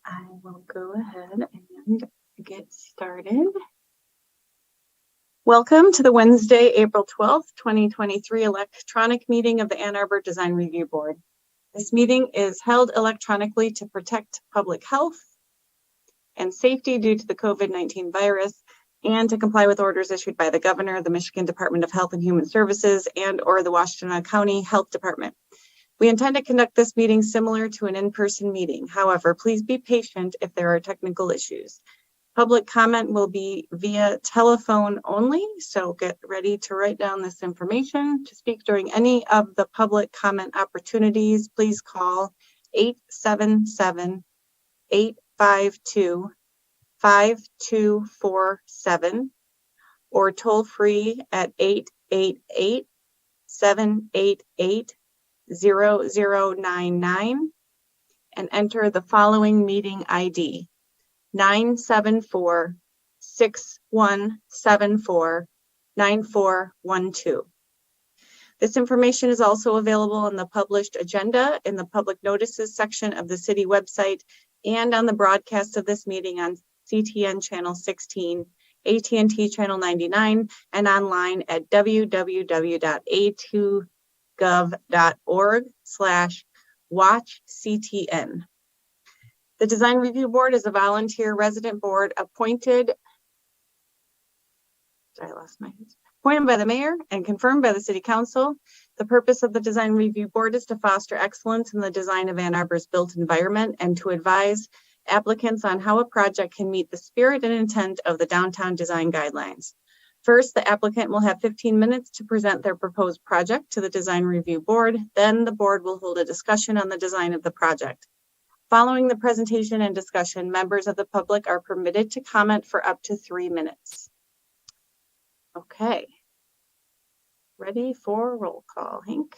I will go ahead and get started. Welcome to the Wednesday, April 12th, 2023 electronic meeting of the Ann Arbor Design Review Board. This meeting is held electronically to protect public health and safety due to the COVID-19 virus and to comply with orders issued by the governor, the Michigan Department of Health and Human Services, and/or the Washtenaw County Health Department. We intend to conduct this meeting similar to an in-person meeting. However, please be patient if there are technical issues. Public comment will be via telephone only, so get ready to write down this information. To speak during any of the public comment opportunities, please call 877-852-5247 or toll free at 888-788-0099 and enter the following meeting ID 974-6174-9412. This information is also available on the published agenda in the public notices section of the city website and on the broadcast of this meeting on CTN channel 16, AT&T channel 99, and online at www.a2gov.org/watchctn. The Design Review Board is a volunteer resident board appointed by the mayor and confirmed by the city council. The purpose of the Design Review Board is to foster excellence in the design of Ann Arbor's built environment and to advise applicants on how a project can meet the spirit and intent of the downtown design guidelines. First, the applicant will have 15 minutes to present their proposed project to the Design Review Board. Then the board will hold a discussion on the design of the project. Following the presentation and discussion, members of the public are permitted to comment for up to 3 minutes. Okay. Ready for roll call, Hank?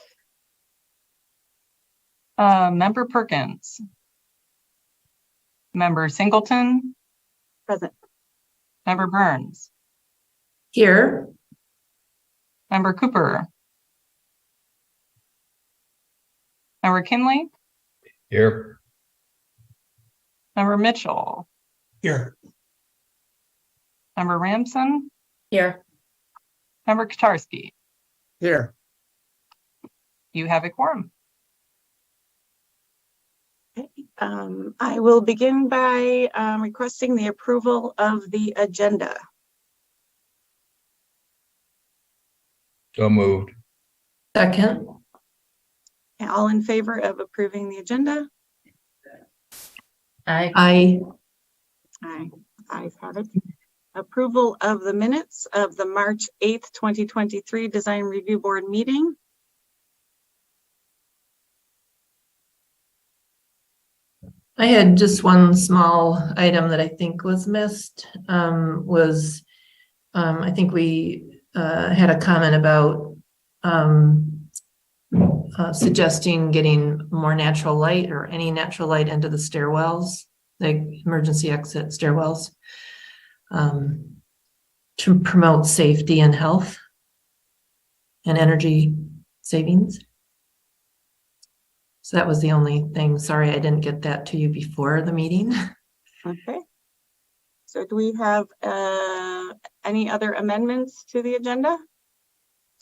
Member Perkins. Member Singleton. Present. Member Burns. Here. Member Cooper. Member Kinley. Here. Member Mitchell. Here. Member Ramson. Here. Member Kaczarski. Here. You have a quorum. Okay. I will begin by requesting the approval of the agenda. So moved. Second. All in favor of approving the agenda? Aye. Aye. Ayes have it. Approval of the minutes of the March 8th, 2023 Design Review Board meeting. I had just one small item that I think was missed. I think we had a comment about suggesting getting more natural light or any natural light into the stairwells, like emergency exit stairwells, to promote safety and health and energy savings. So that was the only thing. Sorry, I didn't get that to you before the meeting. Okay. So do we have any other amendments to the agenda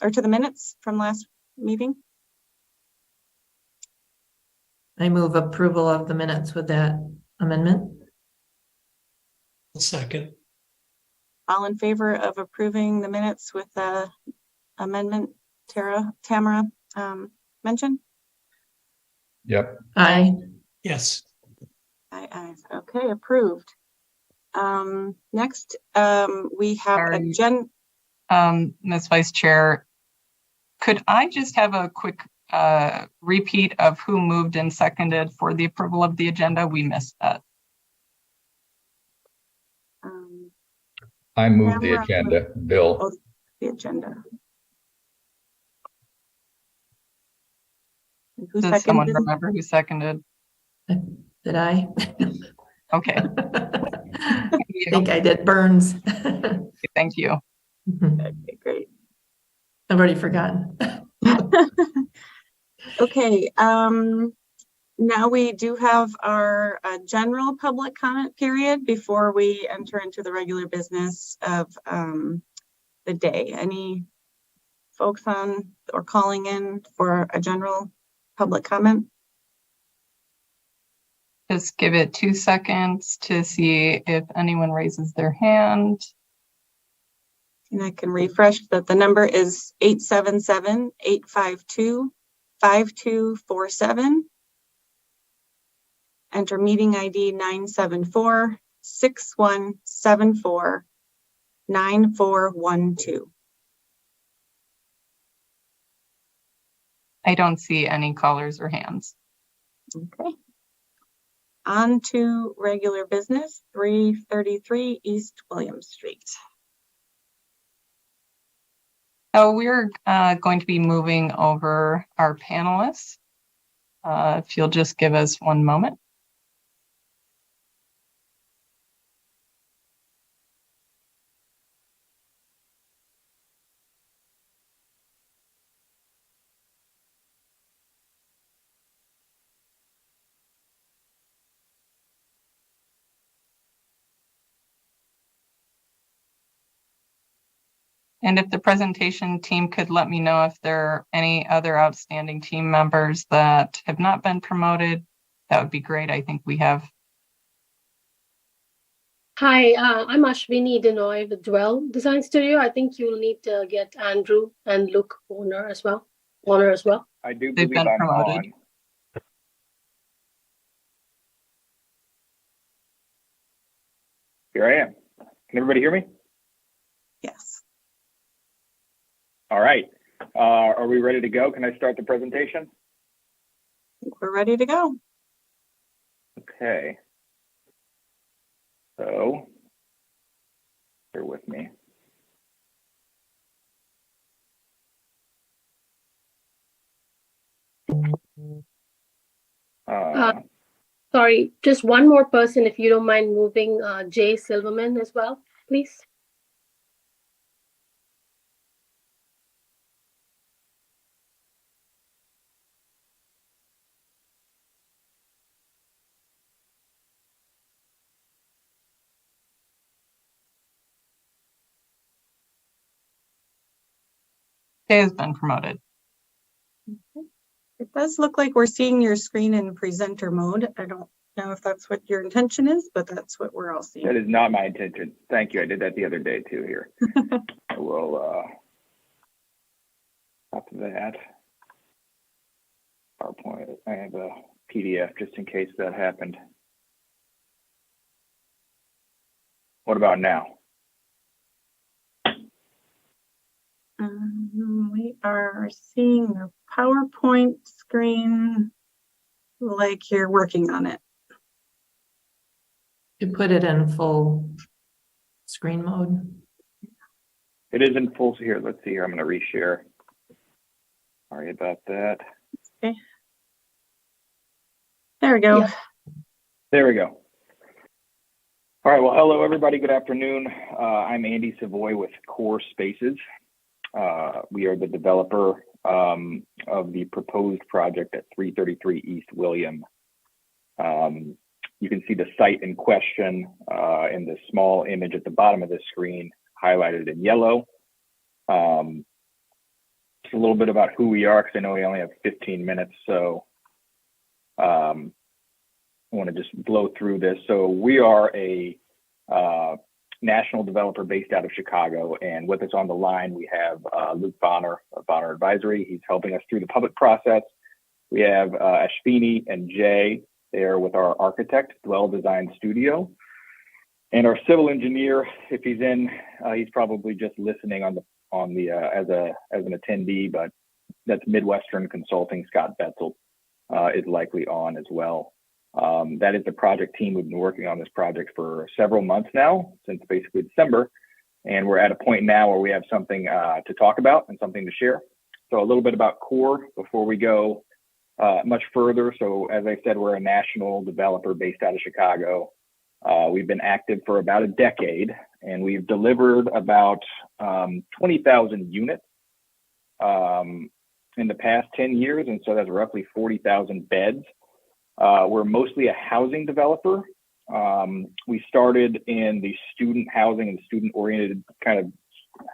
or to the minutes from last meeting? I move approval of the minutes with that amendment. Second. All in favor of approving the minutes with the amendment Tamara mentioned? Yep. Aye. Yes. Aye. Okay, approved. Next, we have Ms. Vice Chair, could I just have a quick repeat of who moved and seconded for the approval of the agenda? We missed that. I moved the agenda, Bill. Oh, the agenda. And who Does someone seconded? remember who seconded? Did I? Okay. I think I did. Burns. Thank you. Okay, great. I've already forgotten. Okay, Now we do have our general public comment period before we enter into the regular business of the day. Any folks on or calling in for a general public comment? Just give it 2 seconds to see if anyone raises their hand. And I can refresh that the number is 877-852-5247. Enter meeting ID 974-6174-9412. I don't see any callers or hands. Okay. On to regular business, 333 East William Street. So we're going to be moving over our panelists. If you'll just give us one moment. And if the presentation team could let me know if there are any other outstanding team members that have not been promoted, that would be great. I think we have. Hi, I'm Ashwini Denoy with Dwell Design Studio. I think you'll need to get Andrew and Luke Warner as well. I do They've believe been I'm promoted. on. Here I am. Can everybody hear me? Yes. All right. Are we ready to go? Can I start the presentation? I think we're ready to go. Okay. So, bear with me. Sorry, just one more person, if you don't mind moving Jay Silverman as well, please. Jay has been promoted. It does look like we're seeing your screen in presenter mode. I don't know if that's what your intention is, but that's what we're all seeing. That is not my intention. Thank you. I did that the other day too here. I will stop that. PowerPoint. I have a PDF just in case that happened. What about now? We are seeing the PowerPoint screen like you're working on it. You put it in full screen mode. It is in full here. Let's see here. I'm going to reshare. Sorry about that. Okay. There we go. Yeah. There we go. All right. Well, hello, everybody. Good afternoon. I'm Andy Savoy with Core Spaces. We are the developer of the proposed project at 333 East William. You can see the site in question in the small image at the bottom of the screen, highlighted in yellow. Just a little bit about who we are, because I know we only have 15 minutes, so I want to just blow through this. So we are a national developer based out of Chicago, and with us on the line, we have Luke Bonner of Bonner Advisory. He's helping us through the public process. We have Ashwini and Jay there with our architect, Dwell Design Studio, and our civil engineer. If he's in, he's probably just listening on the as an attendee, but that's Midwestern Consulting. Scott Betzel is likely on as well. That is the project team. We've been working on this project for several months now, since basically December, and we're at a point now where we have something to talk about and something to share. So a little bit about Core before we go much further. So as I said, we're a national developer based out of Chicago. We've been active for about a decade, and we've delivered about 20,000 units in the past 10 years, and so that's roughly 40,000 beds. We're mostly a housing developer. We started in the student housing and student-oriented kind of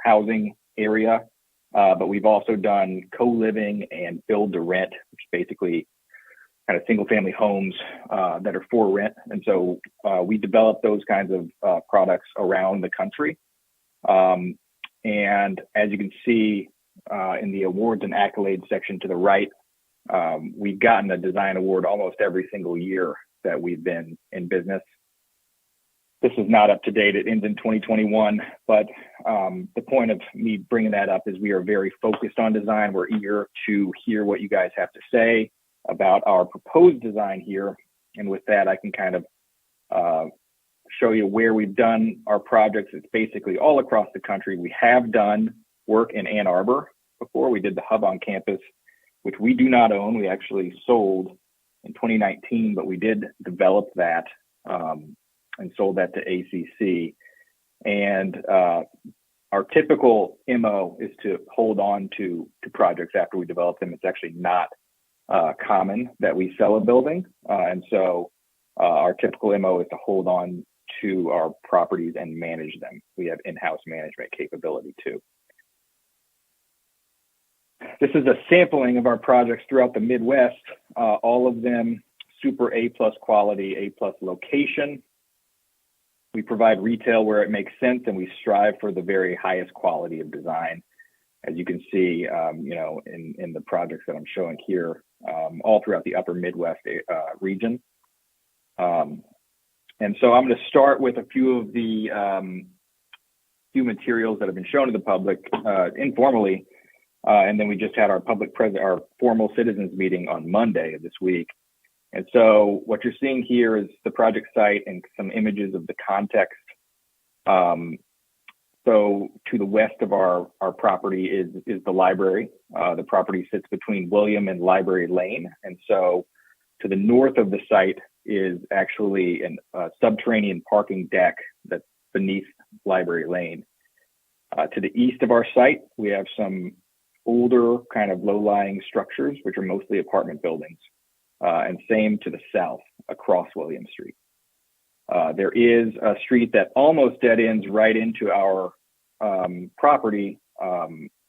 housing area, but we've also done co-living and build-to-rent, which is basically kind of single-family homes that are for rent. And so we develop those kinds of products around the country. And as you can see in the awards and accolades section to the right, we've gotten a design award almost every single year that we've been in business. This is not up to date. It ends in 2021, but the point of me bringing that up is we are very focused on design. We're eager to hear what you guys have to say about our proposed design here. And with that, I can kind of show you where we've done our projects. It's basically all across the country. We have done work in Ann Arbor before. We did the hub on campus, which we do not own. We actually sold in 2019, but we did develop that and sold that to ACC. And our typical MO is to hold on to projects after we develop them. It's actually not common that we sell a building. And so our typical MO is to hold on to our properties and manage them. We have in-house management capability too. This is a sampling of our projects throughout the Midwest, all of them super A+ quality, A+ location. We provide retail where it makes sense, and we strive for the very highest quality of design. As you can see, you know, in the projects that I'm showing here, all throughout the upper Midwest region. And so I'm going to start with a few of the few materials that have been shown to the public informally. And then we just had our our formal citizens meeting on Monday of this week. And so what you're seeing here is the project site and some images of the context. So to the west of our property is the library. The property sits between William and Library Lane. And so to the north of the site is actually a subterranean parking deck that's beneath Library Lane. To the east of our site, we have some older kind of low-lying structures, which are mostly apartment buildings. And same to the south across William Street. There is a street that almost dead ends right into our property,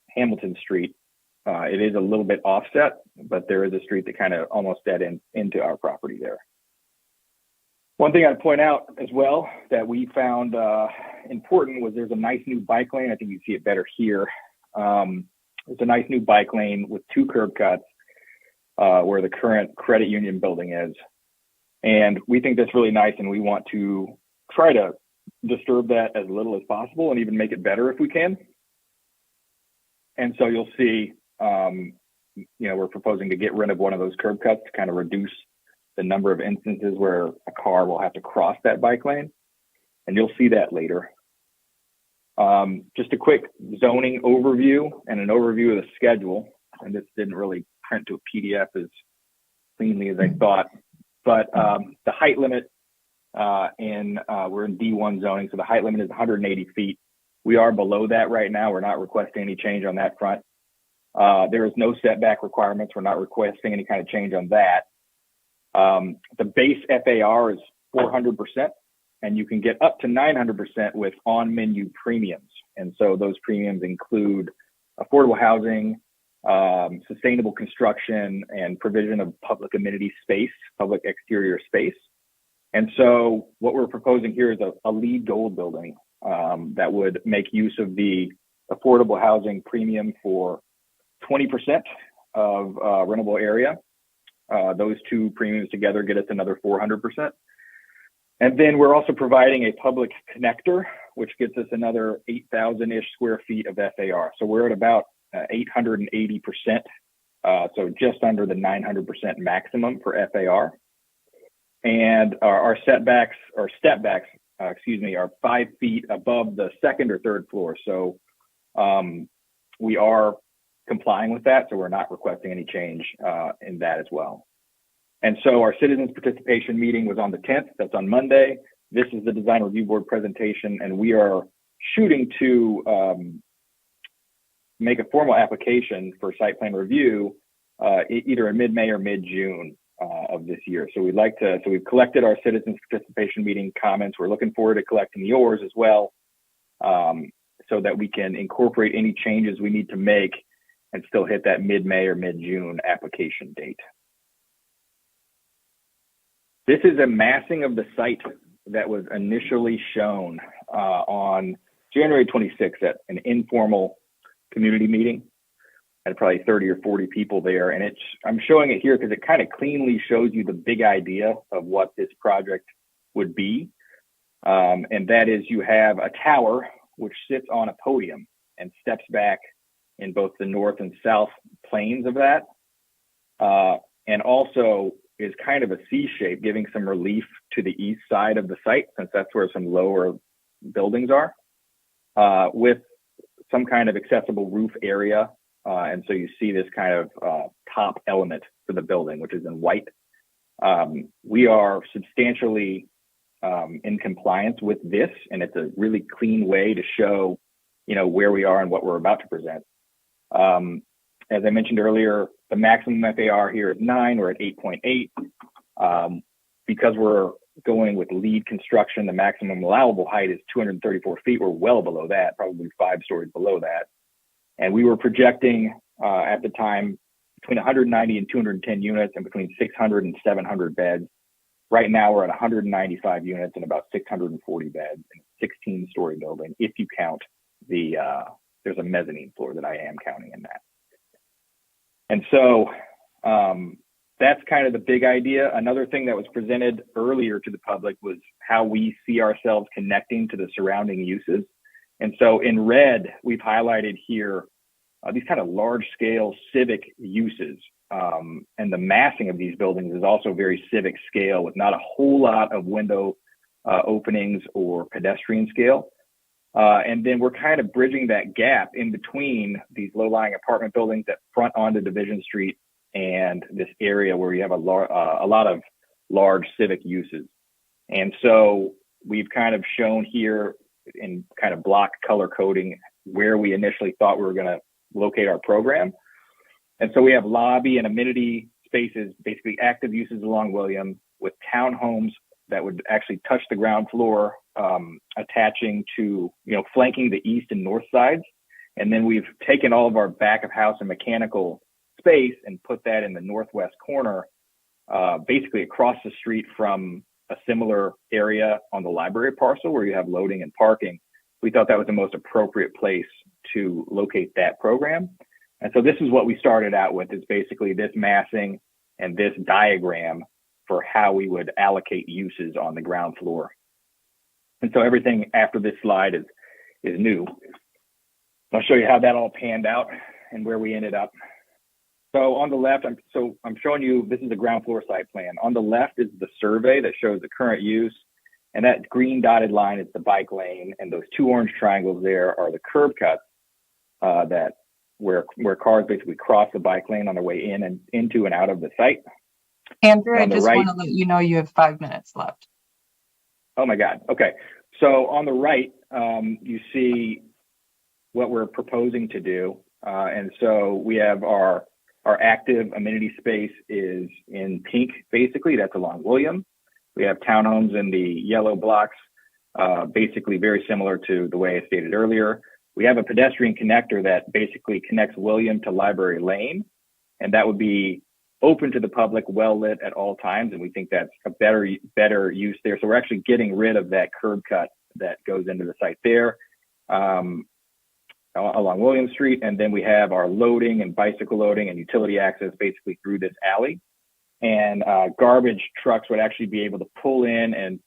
Hamilton Street. It is a little bit offset, but there is a street that kind of almost dead ends into our property there. One thing I'd point out as well that we found important was there's a nice new bike lane. I think you see it better here. There's a nice new bike lane with 2 curb cuts where the current credit union building is. And we think that's really nice, and we want to try to disturb that as little as possible and even make it better if we can. And so you'll see, you know, we're proposing to get rid of one of those curb cuts to kind of reduce the number of instances where a car will have to cross that bike lane. And you'll see that later. Just a quick zoning overview and an overview of the schedule. And this didn't really print to a PDF as cleanly as I thought. But the height limit we're in D1 zoning, so the height limit is 180 feet. We are below that right now. We're not requesting any change on that front. There is no setback requirements. We're not requesting any kind of change on that. The base FAR is 400%, and you can get up to 900% with on-menu premiums. And so those premiums include affordable housing, sustainable construction, and provision of public amenity space, public exterior space. And so what we're proposing here is a LEED Gold building that would make use of the affordable housing premium for 20% of rentable area. Those 2 premiums together get us another 400%. And then we're also providing a public connector, which gets us another 8,000-ish square feet of FAR. So we're at about 880%, so just under the 900% maximum for FAR. And our setbacks or stepbacks, are 5 feet above the 2nd or 3rd floor. So we are complying with that, so we're not requesting any change in that as well. And so our citizens participation meeting was on the 10th. That's on Monday. This is the design review board presentation, and we are shooting to make a formal application for site plan review either in mid-May or mid-June. of this year. So we've collected our citizens participation meeting comments. We're looking forward to collecting yours as well, so that we can incorporate any changes we need to make and still hit that mid-May or mid-June application date. This is a massing of the site that was initially shown on January 26th at an informal community meeting. Had probably 30 or 40 people there, and I'm showing it here because it kind of cleanly shows you the big idea of what this project would be, and that is you have a tower which sits on a podium and steps back in both the north and south planes of that, and also is kind of a C shape, giving some relief to the east side of the site, since that's where some lower buildings are, with some kind of accessible roof area. And so you see this kind of top element for the building, which is in white. We are substantially in compliance with this, and it's a really clean way to show, where we are and what we're about to present. As I mentioned earlier, the maximum FAR here is 9. We're at 8.8. Because we're going with lead construction, the maximum allowable height is 234 feet. We're well below that, probably 5 stories below that. And we were projecting at the time between 190 and 210 units and between 600 and 700 beds. Right now, we're at 195 units and about 640 beds in a 16-story building, if you count there's a mezzanine floor that I am counting in that. And so that's kind of the big idea. Another thing that was presented earlier to the public was how we see ourselves connecting to the surrounding uses. And so in red, we've highlighted here these kind of large scale civic uses. And the massing of these buildings is also very civic scale, with not a whole lot of window openings or pedestrian scale. And then we're kind of bridging that gap in between these low-lying apartment buildings that front onto Division Street and this area where you have a lot of large civic uses. And so we've kind of shown here in kind of block color coding where we initially thought we were going to locate our program. And so we have lobby and amenity spaces, basically active uses along William, with townhomes that would actually touch the ground floor, attaching to, flanking the east and north sides. And then we've taken all of our back of house and mechanical space and put that in the northwest corner, basically across the street from a similar area on the library parcel where you have loading and parking. We thought that was the most appropriate place to locate that program. And so this is what we started out with, is basically this massing and this diagram for how we would allocate uses on the ground floor. And so everything after this slide is new. I'll show you how that all panned out and where we ended up. So on the left, I'm showing you, this is the ground floor site plan. On the left is the survey that shows the current use. And that green dotted line is the bike lane. And those 2 orange triangles there are the curb cuts where cars basically cross the bike lane on their way in and into and out of the site. Andrew, I just right, want to let you know you have 5 minutes left. Oh my God. Okay. So on the right, you see what we're proposing to do. And so we have our active amenity space is in pink, basically. That's along William. We have townhomes in the yellow blocks, basically very similar to the way I stated earlier. We have a pedestrian connector that basically connects William to Library Lane, and that would be open to the public, well lit at all times. And we think that's a better use there. So we're actually getting rid of that curb cut that goes into the site there along William Street. And then we have our loading and bicycle loading and utility access basically through this alley. And garbage trucks would actually be able to pull in and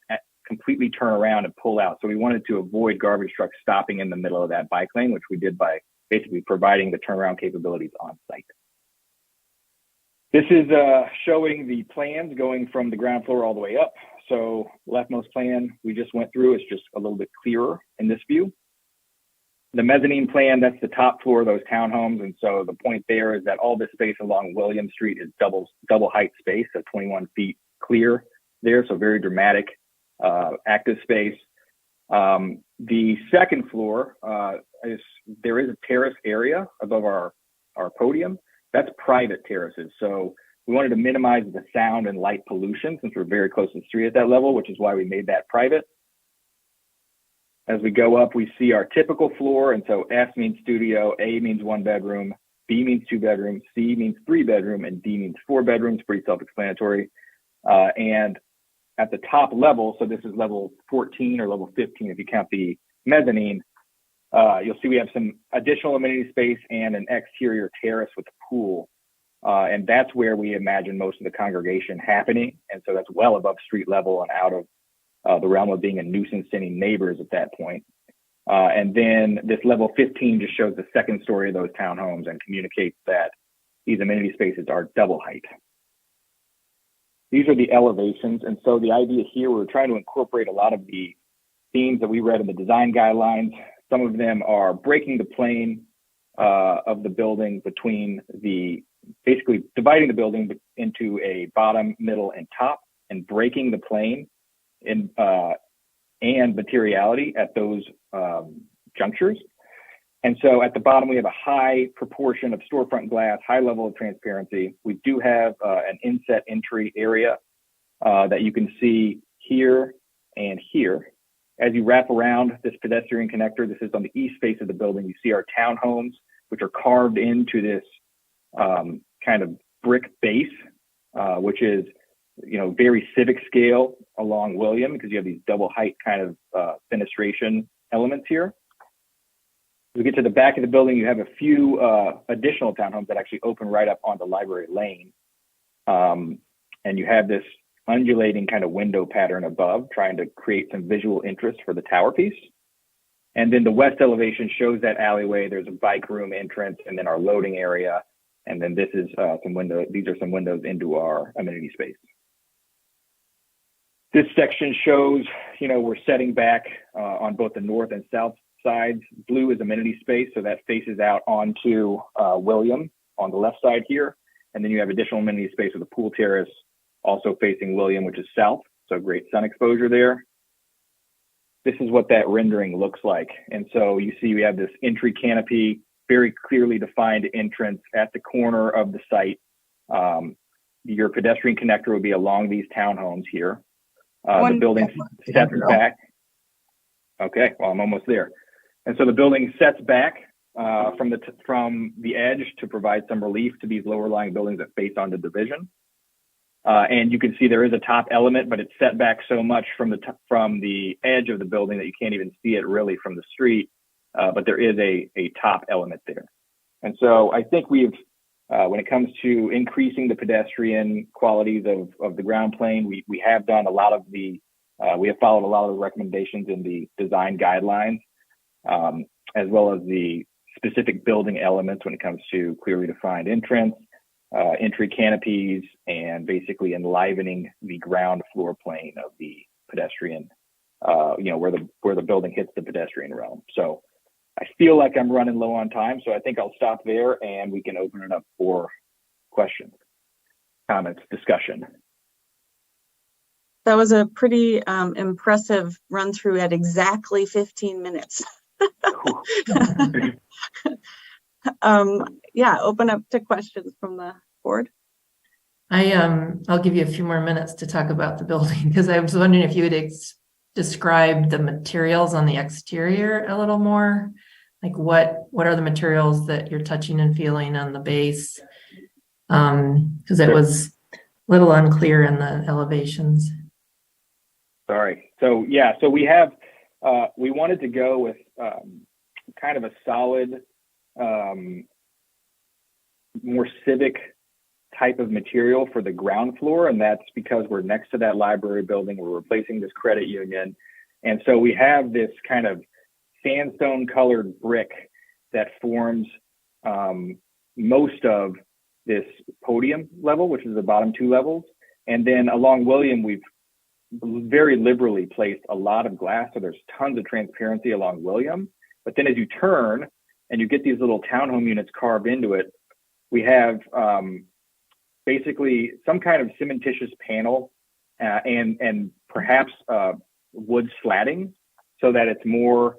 completely turn around and pull out. So we wanted to avoid garbage trucks stopping in the middle of that bike lane, which we did by basically providing the turnaround capabilities on site. This is showing the plans going from the ground floor all the way up. So leftmost plan we just went through is just a little bit clearer in this view. The mezzanine plan, that's the top floor of those townhomes. And so the point there is that all this space along William Street is double height space, so 21 feet clear there. So very dramatic active space. The second floor there is a terrace area above our podium. That's private terraces. So We wanted to minimize the sound and light pollution since we're very close to the street at that level, which is why we made that private. As we go up, we see our typical floor. And so F means studio, A means 1 bedroom, B means 2 bedrooms, C means 3 bedroom, and D means 4 bedrooms, pretty self-explanatory. And at the top level, so this is level 14 or level 15 if you count the mezzanine, you'll see we have some additional amenity space and an exterior terrace with a pool. And that's where we imagine most of the congregation happening. And so that's well above street level and out of the realm of being a nuisance to any neighbors at that point. And then this level 15 just shows the second story of those townhomes and communicates that these amenity spaces are double height. These are the elevations. And so the idea here, we're trying to incorporate a lot of the themes that we read in the design guidelines. Some of them are breaking the plane of the building between basically dividing the building into a bottom, middle, and top, and breaking the plane and materiality at those junctures. And so at the bottom, we have a high proportion of storefront glass, high level of transparency. We do have an inset entry area that you can see here and here. As you wrap around this pedestrian connector, this is on the east face of the building. You see our townhomes, which are carved into this kind of brick base, which is, very civic scale along William, because you have these double height kind of fenestration elements here. As we get to the back of the building, you have a few additional townhomes that actually open right up onto Library Lane. And you have this undulating kind of window pattern above, trying to create some visual interest for the tower piece. And then the west elevation shows that alleyway. There's a bike room entrance, and then our loading area. And then this is these are some windows into our amenity space. This section shows, we're setting back on both the north and south sides. Blue is amenity space, so that faces out onto William on the left side here. And then you have additional amenity space with a pool terrace also facing William, which is south. So great sun exposure there. This is what that rendering looks like. And so you see we have this entry canopy, very clearly defined entrance at the corner of the site. Your pedestrian connector would be along these townhomes here. The building sets back. Okay, well, I'm almost there. And so the building sets back from the edge to provide some relief to these lower lying buildings that face onto Division. And you can see there is a top element, but it's set back so much from the edge of the building that you can't even see it really from the street. But there is a top element there. And so I think we've, when it comes to increasing the pedestrian qualities of the ground plane, we have done a lot of we have followed a lot of the recommendations in the design guidelines, as well as the specific building elements when it comes to clearly defined entrance, entry canopies, and basically enlivening the ground floor plane of the pedestrian, where the building hits the pedestrian realm. So I feel like I'm running low on time, so I think I'll stop there and we can open it up for questions, comments, discussion. That was a pretty impressive run through at exactly 15 minutes. Open up to questions from the board. I'll give you a few more minutes to talk about the building, because I was wondering if you would describe the materials on the exterior a little more. Like what are the materials that you're touching and feeling on the base? Because it was a little unclear in the elevations. Sorry. So we have, we wanted to go with kind of a solid, more civic type of material for the ground floor. And that's because we're next to that library building. We're replacing this credit union. And so we have this kind of sandstone colored brick that forms most of this podium level, which is the bottom two levels. And then along William, we've very liberally placed a lot of glass. So there's tons of transparency along William. But then as you turn and you get these little townhome units carved into it, we have basically some kind of cementitious panel and perhaps wood slatting, so that it's more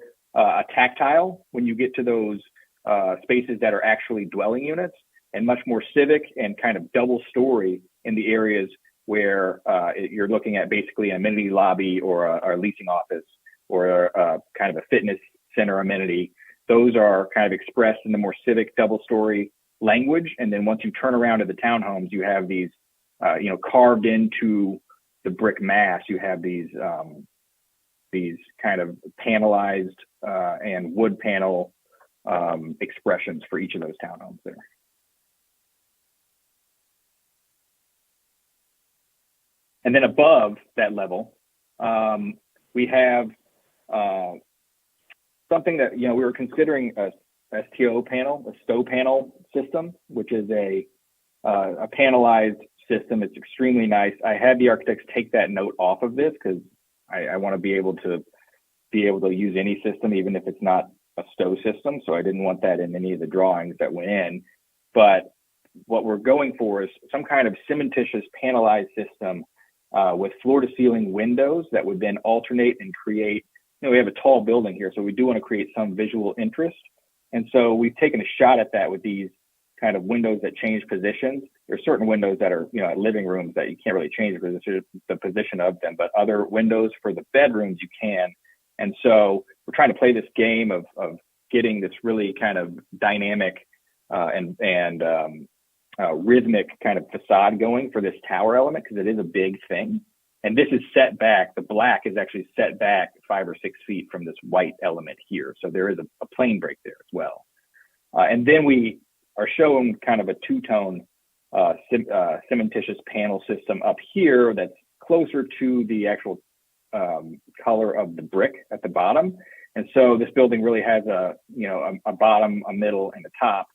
tactile when you get to those spaces that are actually dwelling units. and much more civic and kind of double story in the areas where you're looking at basically an amenity lobby or a leasing office or a kind of a fitness center amenity. Those are kind of expressed in the more civic double story language. And then once you turn around to the townhomes, you have these, carved into the brick mass, you have these kind of panelized and wood panel expressions for each of those townhomes there. And then above that level, we have something that, we were considering a STO panel, a stow panel system, which is a panelized system. It's extremely nice. I had the architects take that note off of this because I want to be able to use any system, even if it's not a stow system. So I didn't want that in any of the drawings that went in. But what we're going for is some kind of cementitious panelized system with floor to ceiling windows that would then alternate and create, we have a tall building here, so we do want to create some visual interest. And so we've taken a shot at that with these kind of windows that change positions. There are certain windows that are, at living rooms that you can't really change the position of them, but other windows for the bedrooms you can. And so we're trying to play this game of getting this really kind of dynamic and rhythmic kind of facade going for this tower element, because it is a big thing. And this is set back. The black is actually set back 5 or 6 feet from this white element here. So there is a plane break there as well. And then we are showing kind of a two-tone cementitious panel system up here that's closer to the actual color of the brick at the bottom. And so this building really has a bottom, a middle, and a top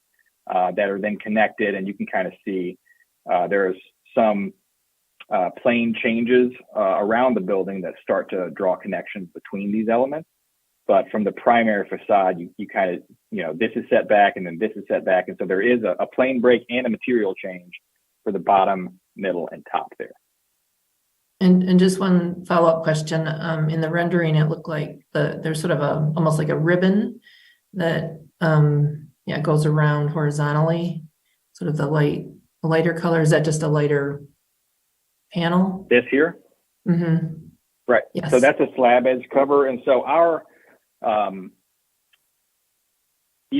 that are then connected. And you can kind of see there's some plane changes around the building that start to draw connections between these elements. But from the primary facade, you kind of, this is set back and then this is set back. And so there is a plane break and a material change for the bottom, middle, and top there. And just one follow-up question. In the rendering, it looked like there's sort of almost like a ribbon that goes around horizontally, sort of the lighter color. Is that just a lighter panel? This here? Mm-hmm. Right. Yes. So that's a slab edge cover. And so our the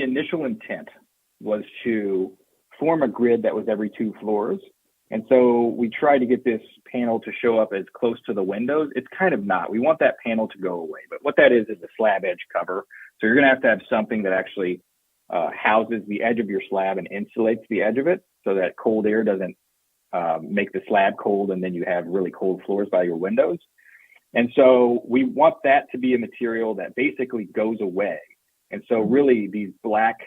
initial intent was to form a grid that was every 2 floors. And so we tried to get this panel to show up as close to the windows. It's kind of not. We want that panel to go away. But what that is a slab edge cover. So you're going to have something that actually houses the edge of your slab and insulates the edge of it so that cold air doesn't make the slab cold and then you have really cold floors by your windows. And so we want that to be a material that basically goes away. And so really these black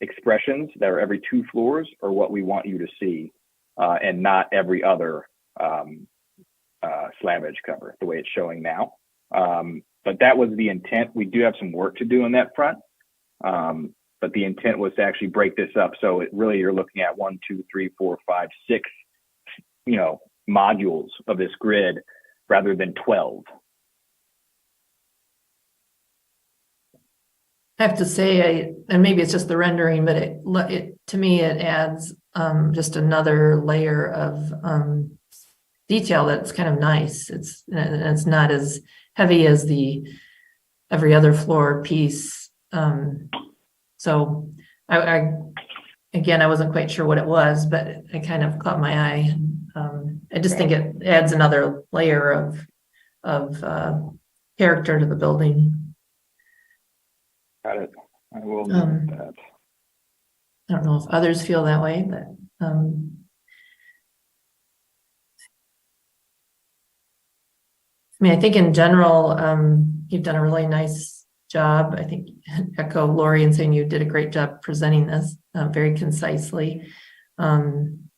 expressions that are every 2 floors are what we want you to see. And not every other slab edge cover, the way it's showing now. But that was the intent. We do have some work to do on that front. But the intent was to actually break this up. So you're looking at 1, 2, 3, 4, 5, 6, modules of this grid rather than 12. I have to say, and maybe it's just the rendering, but it to me, it adds just another layer of detail that's kind of nice. It's not as heavy as the every other floor piece. So I wasn't quite sure what it was, but it kind of caught my eye. I just think it adds another layer of character to the building. Got it. I will note that. I don't know if others feel that way, but I think in general, you've done a really nice job. I think echo Lori in saying you did a great job presenting this very concisely. And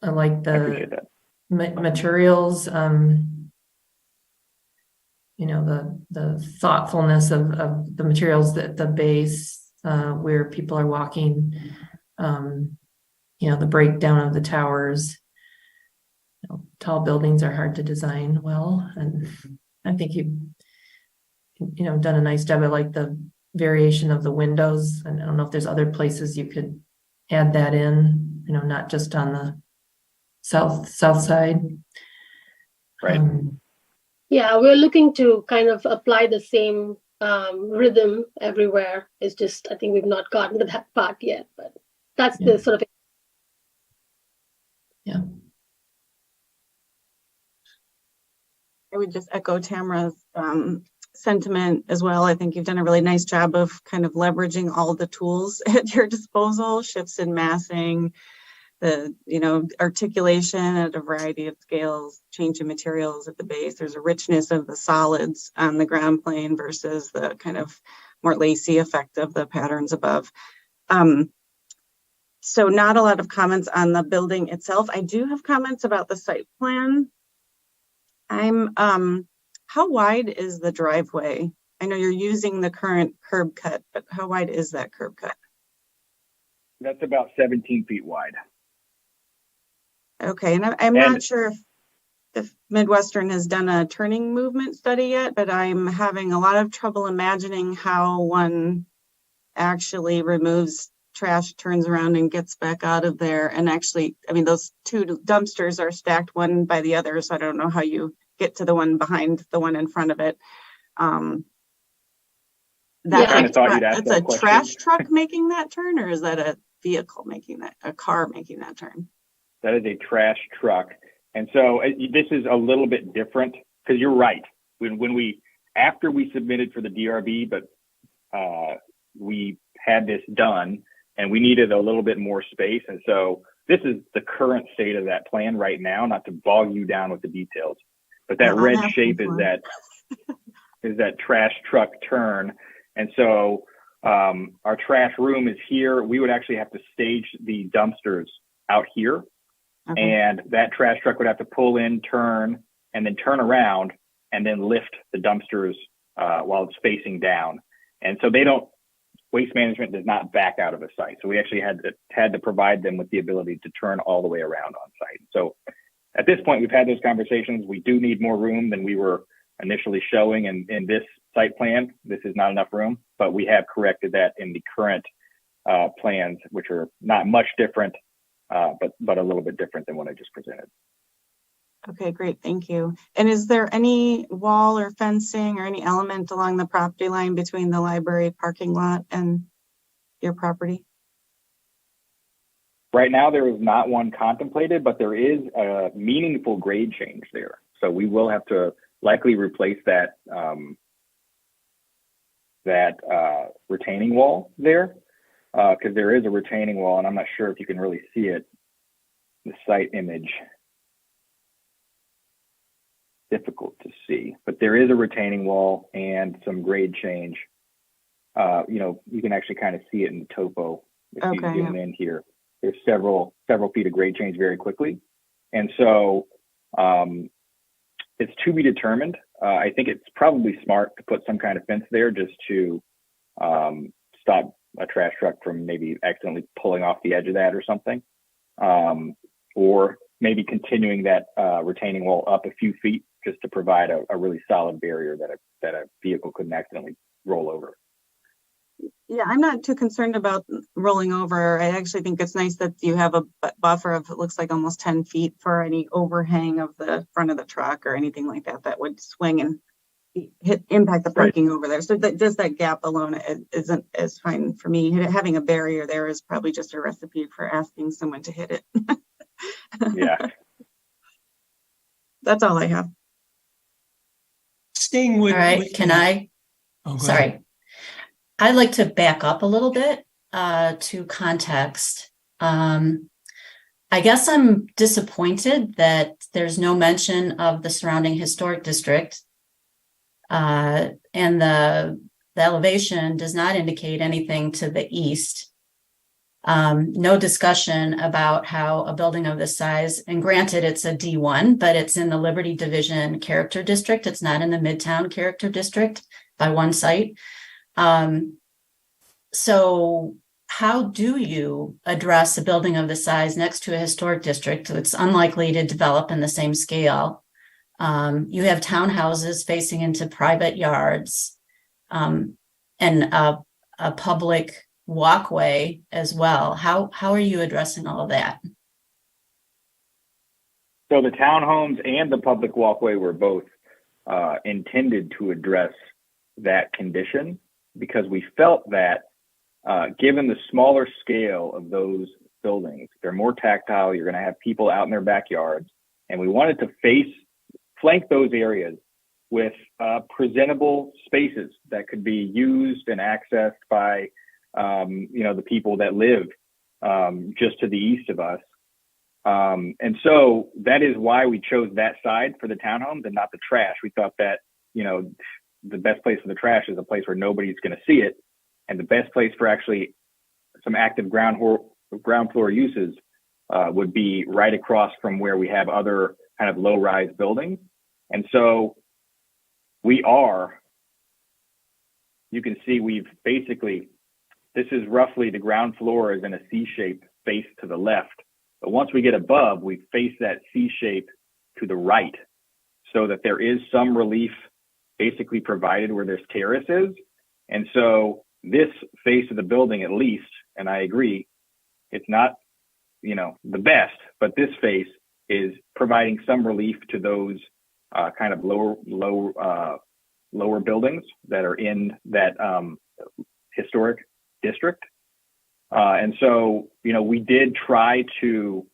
I like I appreciate that. materials, the thoughtfulness of the materials at the base where people are walking, the breakdown of the towers. Tall buildings are hard to design well, and I think you've done a nice job. I like the variation of the windows. And I don't know if there's other places you could add that in, not just on the south side. Right. Yeah, we're looking to kind of apply the same rhythm everywhere. It's just, I think we've not gotten to that part yet, but that's the sort of. Yeah. I would just echo Tamara's sentiment as well. I think you've done a really nice job of kind of leveraging all the tools at your disposal, shifts in massing, the, articulation at a variety of scales, change in materials at the base. There's a richness of the solids on the ground plane versus the kind of more lacy effect of the patterns above. So not a lot of comments on the building itself. I do have comments about the site plan. How wide is the driveway? I know you're using the current curb cut, but how wide is that curb cut? That's about 17 feet wide. Okay, and I'm not sure if Midwestern has done a turning movement study yet, but I'm having a lot of trouble imagining how one actually removes trash, turns around and gets back out of there. And actually, those two dumpsters are stacked one by the other, so I don't know how you get to the one behind the one in front of it. That's a trash truck making that turn, or is that a vehicle a car making that turn? That is a trash truck. And so this is a little bit different, because you're right. After we submitted for the DRB, but we had this done and we needed a little bit more space. And so this is the current state of that plan right now, not to bog you down with the details, but that red shape is that trash truck turn. And so our trash room is here. We would actually have to stage the dumpsters out here. Okay. And that trash truck would have to pull in, turn, and then turn around and then lift the dumpsters while it's facing down. And so waste management does not back out of a site. So we actually had to provide them with the ability to turn all the way around on site. So at this point, we've had those conversations. We do need more room than we were initially showing in this site plan. This is not enough room, but we have corrected that in the current plans, which are not much different, but a little bit different than what I just presented. Okay, great. Thank you. And is there any wall or fencing or any element along the property line between the library parking lot and your property? Right now, there is not one contemplated, but there is a meaningful grade change there. So we will have to likely replace that retaining wall there, because there is a retaining wall, and I'm not sure if you can really see it, the site image. Difficult to see, but there is a retaining wall and some grade change. You can actually kind of see it in the topo if you zoom in here. There's several feet of grade change very quickly, and so it's to be determined. I think it's probably smart to put some kind of fence there just to stop a trash truck from maybe accidentally pulling off the edge of that or something, or maybe continuing that retaining wall up a few feet just to provide a really solid barrier that a vehicle couldn't accidentally roll over. Yeah, I'm not too concerned about rolling over. I actually think it's nice that you have a buffer of, it looks like almost 10 feet for any overhang of the front of the truck or anything like that would swing and impact the parking over there. So just that gap alone is fine for me. Having a barrier there is probably just a recipe for asking someone to hit it. Yeah. That's all I have. Staying with. All right, can I? Oh, sorry. ahead. I'd like to back up a little bit to context. I guess I'm disappointed that there's no mention of the surrounding historic district, and the elevation does not indicate anything to the east. No discussion about how a building of this size, and granted it's a D1, but it's in the Liberty Division Character District. It's not in the Midtown Character District by one site. So how do you address a building of the size next to a historic district that's unlikely to develop in the same scale? You have townhouses facing into private yards. a public walkway as well. How are you addressing all of that? So the townhomes and the public walkway were both intended to address that condition, because we felt that given the smaller scale of those buildings, they're more tactile, you're going to have people out in their backyards, and we wanted to flank those areas with presentable spaces that could be used and accessed by the people that live just to the east of us. And so that is why we chose that side for the townhomes and not the trash. We thought that, the best place for the trash is a place where nobody's going to see it. And the best place for actually some active ground floor uses would be right across from where we have other kind of low rise buildings. And so you can see this is roughly the ground floor is in a C shape face to the left. But once we get above, we face that C shape to the right, so that there is some relief basically provided where there's terraces. And so this face of the building, at least, and I agree, it's not, the best, but this face is providing some relief to those kind of lower buildings that are in that historic district. And so, we did try to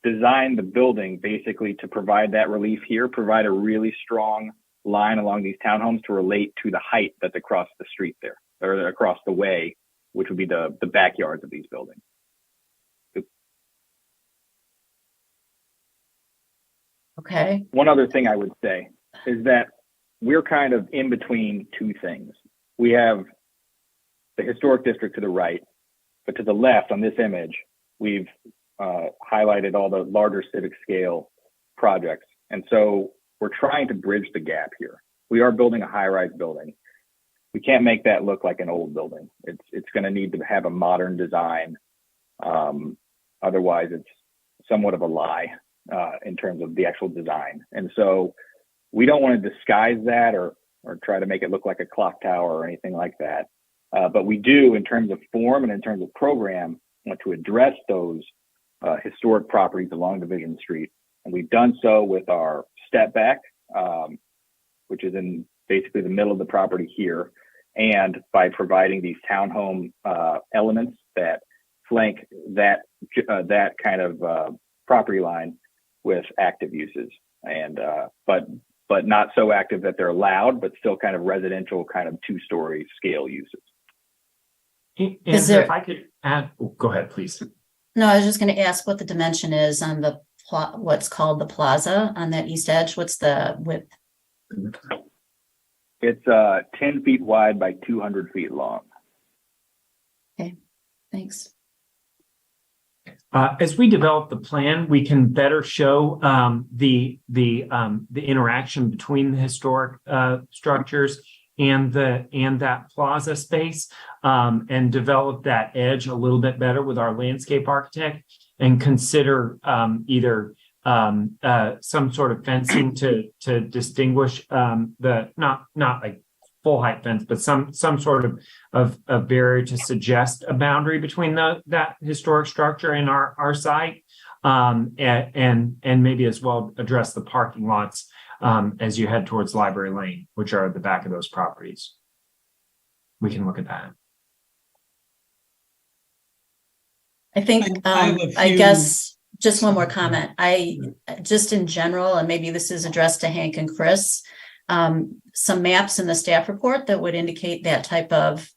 design the building basically to provide that relief here, provide a really strong line along these townhomes to relate to the height that's across the street there, or across the way, which would be the backyards of these buildings. Okay. One other thing I would say is that we're kind of in between two things. We have the historic district to the right, but to the left on this image, we've highlighted all the larger civic scale projects. And so we're trying to bridge the gap here. We are building a high-rise building. We can't make that look like an old building. It's going to need to have a modern design. Otherwise, it's somewhat of a lie in terms of the actual design. And so we don't want to disguise that or try to make it look like a clock tower or anything like that. But we do, in terms of form and in terms of program, want to address those historic properties along Division Street. And we've done so with our step back, which is in basically the middle of the property here, and by providing these townhome elements that flank that kind of property line with active uses, and but not so active that they're loud, but still kind of residential, kind of 2-story scale uses. And If I could add, go ahead, please. No, I was just going to ask what the dimension is on the what's called the plaza on that east edge. What's the width? It's 10 feet wide by 200 feet long. Okay, thanks. As we develop the plan, we can better show the interaction between the historic structures and that plaza space, and develop that edge a little bit better with our landscape architect, and consider either some sort of fencing to distinguish the not like full height fence, but some sort of barrier to suggest a boundary between that historic structure and our site, and maybe as well address the parking lots as you head towards Library Lane, which are at the back of those properties. We can look at that. I think, I guess, just one more comment. Just in general, and maybe this is addressed to Hank and Chris, some maps in the staff report that would indicate that type of,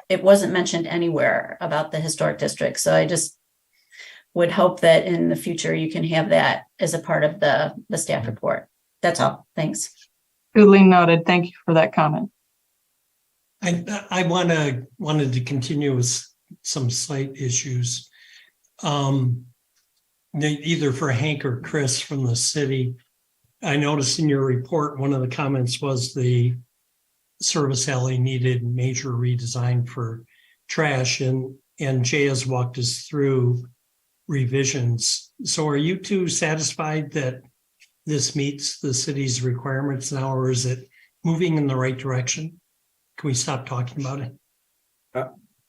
it wasn't mentioned anywhere about the historic district. So I just would hope that in the future you can have that as a part of the staff report. That's all. Thanks. Duly noted. Thank you for that comment. I wanted to continue with some site issues, either for Hank or Chris from the city. I noticed in your report, one of the comments was the service alley needed major redesign for trash, and Jay has walked us through revisions. So are you two satisfied that this meets the city's requirements now, or is it moving in the right direction? Can we stop talking about it?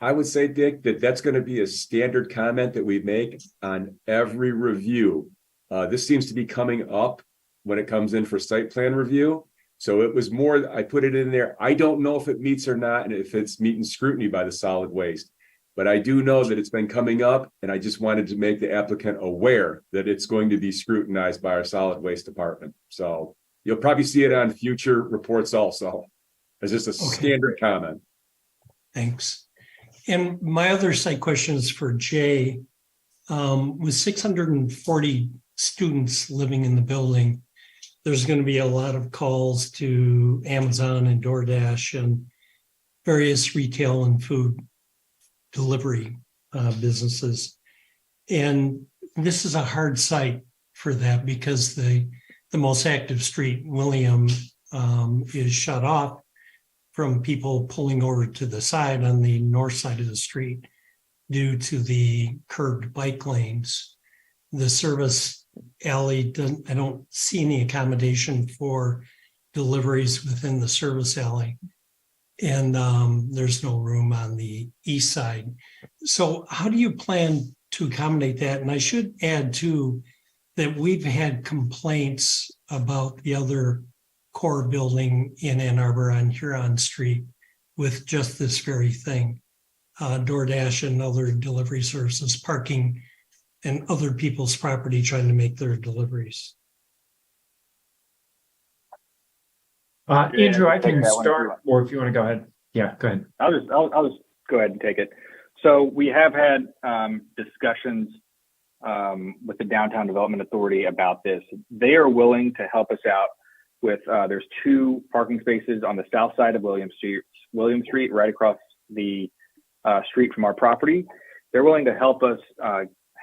I would say, Dick, that's going to be a standard comment that we make on every review. This seems to be coming up when it comes in for site plan review. So it was more, I put it in there. I don't know if it meets or not, and if it's meeting scrutiny by the solid waste. But I do know that it's been coming up, and I just wanted to make the applicant aware that it's going to be scrutinized by our solid waste department. So you'll probably see it on future reports also, as just a standard comment. Thanks. And my other site question is for Jay. With 640 students living in the building, there's going to be a lot of calls to Amazon and DoorDash and various retail and food delivery businesses. And this is a hard site for that because the most active street, William, is shut off from people pulling over to the side on the north side of the street due to the curved bike lanes. The service alley, I don't see any accommodation for deliveries within the service alley. And there's no room on the east side. So how do you plan to accommodate that? And I should add too, that we've had complaints about the other core building in Ann Arbor on Huron Street with just this very thing. DoorDash and other delivery services parking and other people's property trying to make their deliveries. Andrew, I take can that one if you start, want. or if you want to go ahead. Yeah, go ahead. I'll just go ahead and take it. So we have had discussions with the Downtown Development Authority about this. They are willing to help us out with, there's 2 parking spaces on the south side of William Street, right across the street from our property. They're willing to help us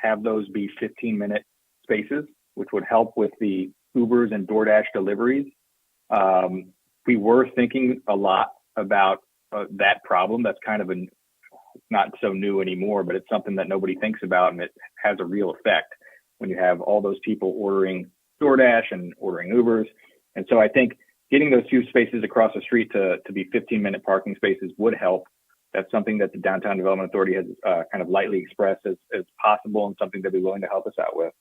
have those be 15-minute spaces, which would help with the Ubers and DoorDash deliveries. We were thinking a lot about that problem. That's kind of not so new anymore, but it's something that nobody thinks about, and it has a real effect when you have all those people ordering DoorDash and ordering Ubers. And so I think getting those 2 spaces across the street to be 15-minute parking spaces would help. That's something that the Downtown Development Authority has kind of lightly expressed as possible, and something they'd be willing to help us out with.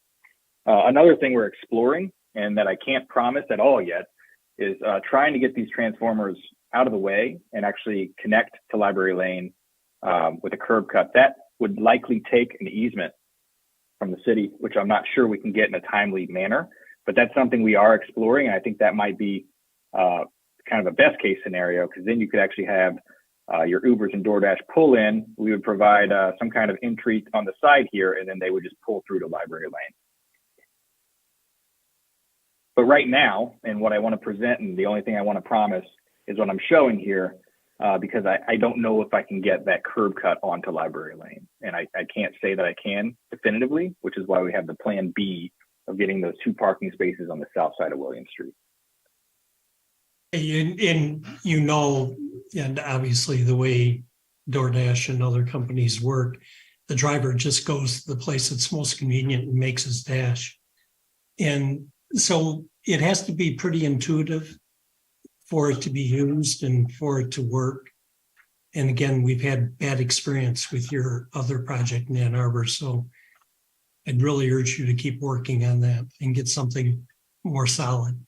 Another thing we're exploring, and that I can't promise at all yet, is trying to get these transformers out of the way and actually connect to Library Lane with a curb cut. That would likely take an easement from the city, which I'm not sure we can get in a timely manner, but that's something we are exploring. And I think that might be kind of a best case scenario, because then you could actually have your Ubers and DoorDash pull in. We would provide some kind of entry on the side here, and then they would just pull through to Library Lane. But right now, and what I want to present, and the only thing I want to promise, is what I'm showing here, because I don't know if I can get that curb cut onto Library Lane. And I can't say that I can definitively, which is why we have the plan B of getting those 2 parking spaces on the south side of William Street. And and obviously the way DoorDash and other companies work, the driver just goes to the place that's most convenient and makes his dash. And so it has to be pretty intuitive for it to be used and for it to work. And again, we've had bad experience with your other project in Ann Arbor. So I'd really urge you to keep working on that and get something more solid.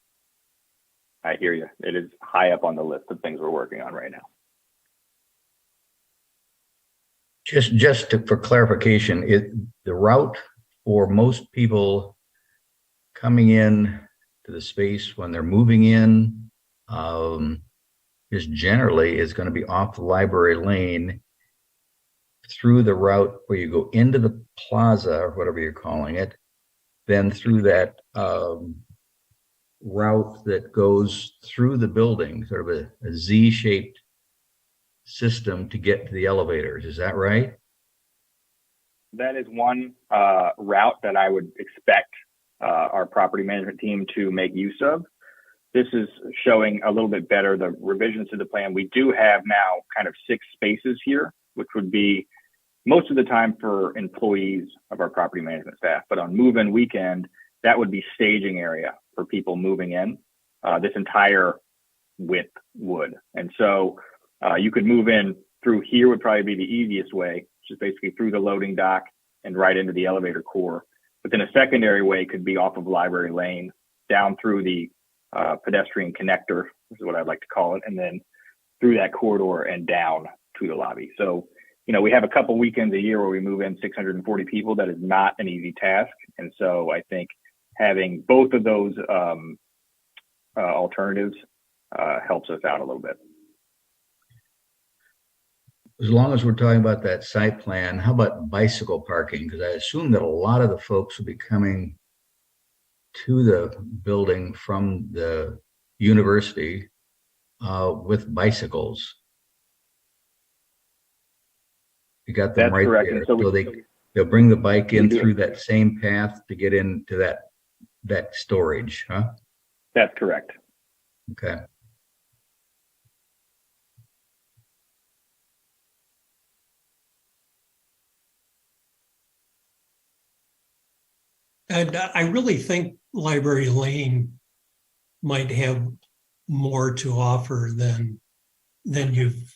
I hear you. It is high up on the list of things we're working on right now. For clarification, the route for most people coming in to the space when they're moving in is going to be off the Library Lane through the route where you go into the plaza, or whatever you're calling it, then through that route that goes through the building, sort of a Z-shaped system to get to the elevators. Is that right? That is one route that I would expect our property management team to make use of. This is showing a little bit better the revisions to the plan. We do have now kind of 6 spaces here, which would be most of the time for employees of our property management staff. But on move-in weekend, that would be staging area for people moving in. This entire width would. And so You could move in through here would probably be the easiest way, which is basically through the loading dock and right into the elevator core. But then a secondary way could be off of Library Lane, down through the pedestrian connector, is what I'd like to call it, and then through that corridor and down to the lobby. So, we have a couple weekends a year where we move in 640 people. That is not an easy task. And so I think having both of those alternatives helps us out a little bit. As long as we're talking about that site plan, how about bicycle parking? Because I assume that a lot of the folks will be coming to the building from the university with bicycles. You got them That's right correct. there. And so they'll bring the bike in we do. through that same path to get into that storage, huh? That's correct. Okay. And I really think Library Lane might have more to offer than you've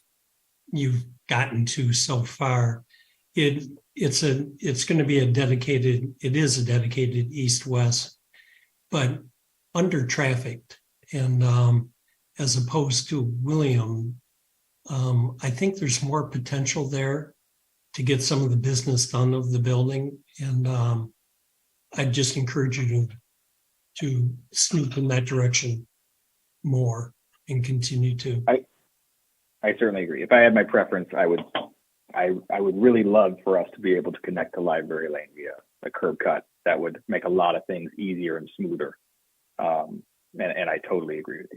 gotten to so far. It is a dedicated east-west, but under trafficked, and as opposed to William, I think there's more potential there to get some of the business done of the building, and I'd just encourage you to snoop in that direction more and continue to. I certainly agree. If I had my preference, I would really love for us to be able to connect to Library Lane via a curb cut. That would make a lot of things easier and smoother. And I totally agree with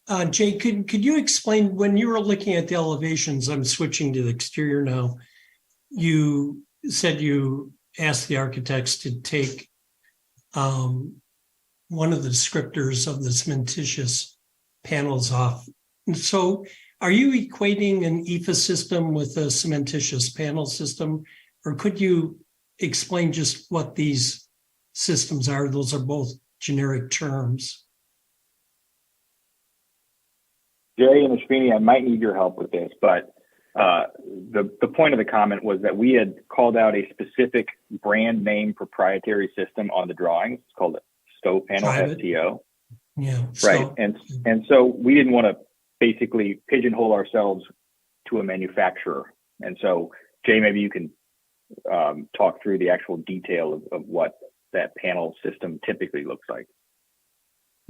you. Jay, could you explain, when you were looking at the elevations, I'm switching to the exterior now, you said you asked the architects to take one of the descriptors of the cementitious panels off. So are you equating an EFA system with a cementitious panel system, or could you explain just what these systems are? Those are both generic terms. Jay and Ashvini, I might need your help with this, but the point of the comment was that we had called out a specific brand name proprietary system on the drawings. It's called Stow Panel STO. Yeah. Right. And so we didn't want to basically pigeonhole ourselves to a manufacturer. And so, Jay, maybe you can talk through the actual detail of what that panel system typically looks like.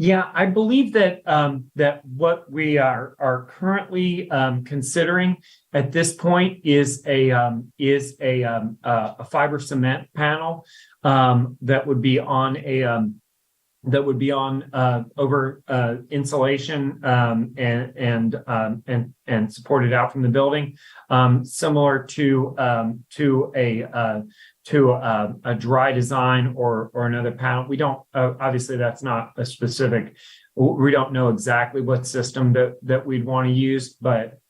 Yeah, I believe that that what we are currently considering at this point is a fiber cement panel that would be on over insulation and supported out from the building, similar to a dry design or another panel. We don't obviously that's not a specific. We don't know exactly what system that we'd want to use, but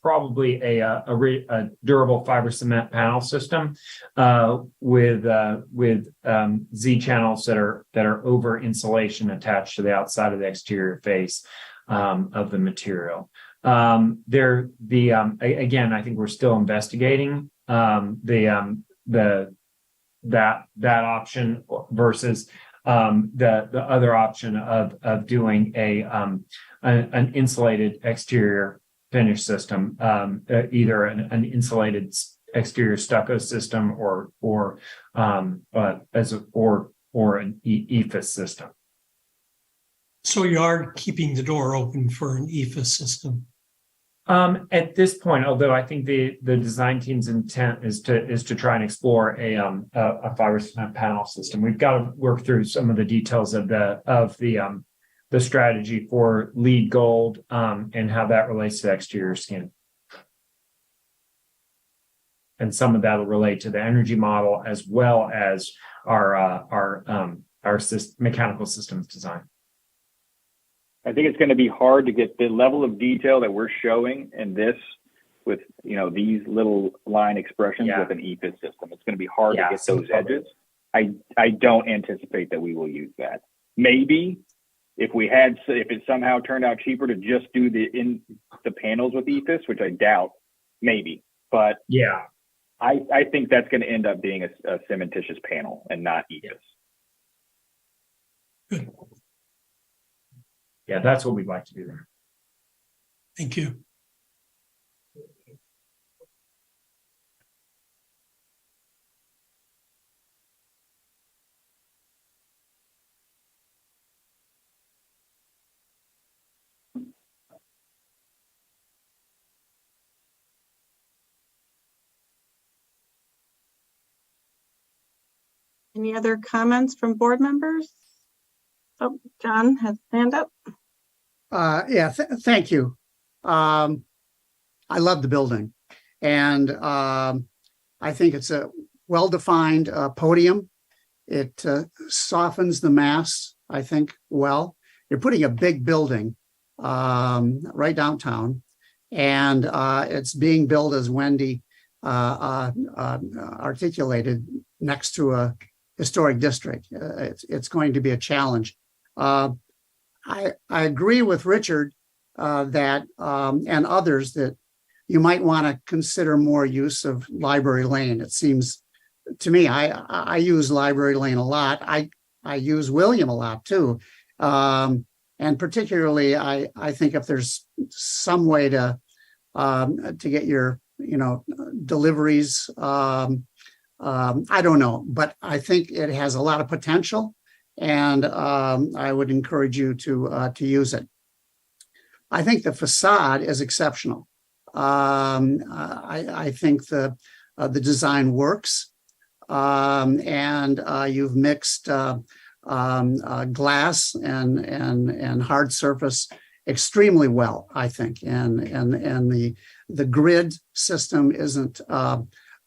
probably a durable fiber cement panel system with Z channels that are over insulation attached to the outside of the exterior face of the material. Again, I think we're still investigating that option versus the other option of doing an insulated exterior finish system, either an insulated exterior stucco system or an EFIS system. So you are keeping the door open for an EFIS system? At this point, although I think the design team's intent is to try and explore a fiber cement panel system. We've got to work through some of the details of the strategy for LEED Gold and how that relates to exterior skin. And some of that will relate to the energy model as well as our mechanical systems design. I think it's going to be hard to get the level of detail that we're showing in this with, these little line expressions with an EFIS system. It's going to be hard to get those edges. I don't anticipate that we will use that. Maybe if it somehow turned out cheaper to just do the panels with ethos, which I doubt, maybe, but Yeah. I think that's going to end up being a cementitious panel and not ethos. Good. Yeah, that's what we'd like to do there. Thank you. Any other comments from board members? Oh, John has his hand up. Yeah, thank you. I love the building, and I think it's a well-defined podium. It softens the mass, I think, well. You're putting a big building right downtown, and it's being built, as Wendy articulated, next to a historic district. It's going to be a challenge. I agree with Richard that and others that you might want to consider more use of Library Lane. It seems to me, I use Library Lane a lot. I use William a lot too, and particularly I think if there's some way to get your deliveries. I don't know, but I think it has a lot of potential, and I would encourage you to use it. I think the facade is exceptional. I think the design works, and you've mixed glass and hard surface extremely well, I think, and the grid system isn't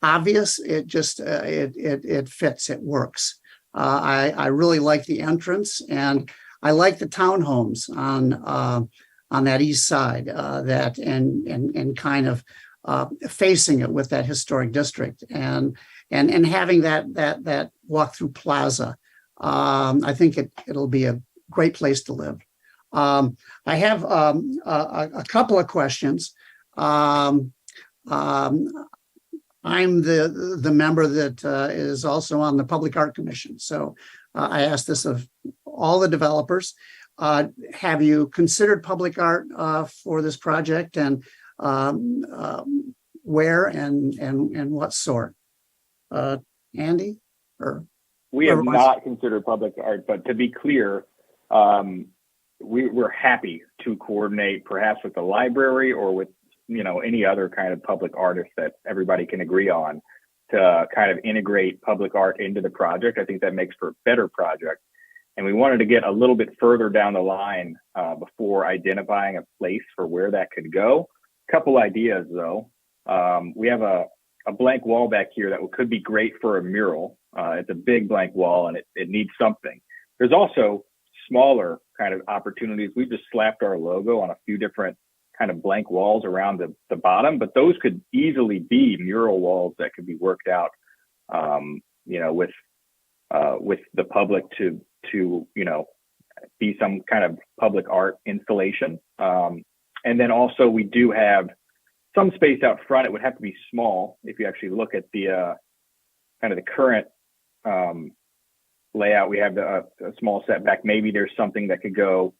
obvious. It just it fits. It works. I really like the entrance, and I like the townhomes on that east side that and kind of facing it with that historic district and having that walk-through plaza. I think it'll be a great place to live. I have a couple of questions. I'm the member that is also on the Public Art Commission. So I asked this of all the developers. Have you considered public art for this project, and where and what sort? Andy? We have not considered public art, but to be clear, we're happy to coordinate perhaps with the library or with any other kind of public artist that everybody can agree on to kind of integrate public art into the project. I think that makes for a better project. And we wanted to get a little bit further down the line before identifying a place for where that could go. Couple ideas though. We have a blank wall back here that could be great for a mural. It's a big blank wall and it needs something. There's also smaller kind of opportunities. We've just slapped our logo on a few different kind of blank walls around the bottom, but those could easily be mural walls that could be worked out, with the public to be some kind of public art installation. And then also we do have some space out front. It would have to be small. If you actually look at the kind of the current layout, we have a small setback. Maybe there's something that could go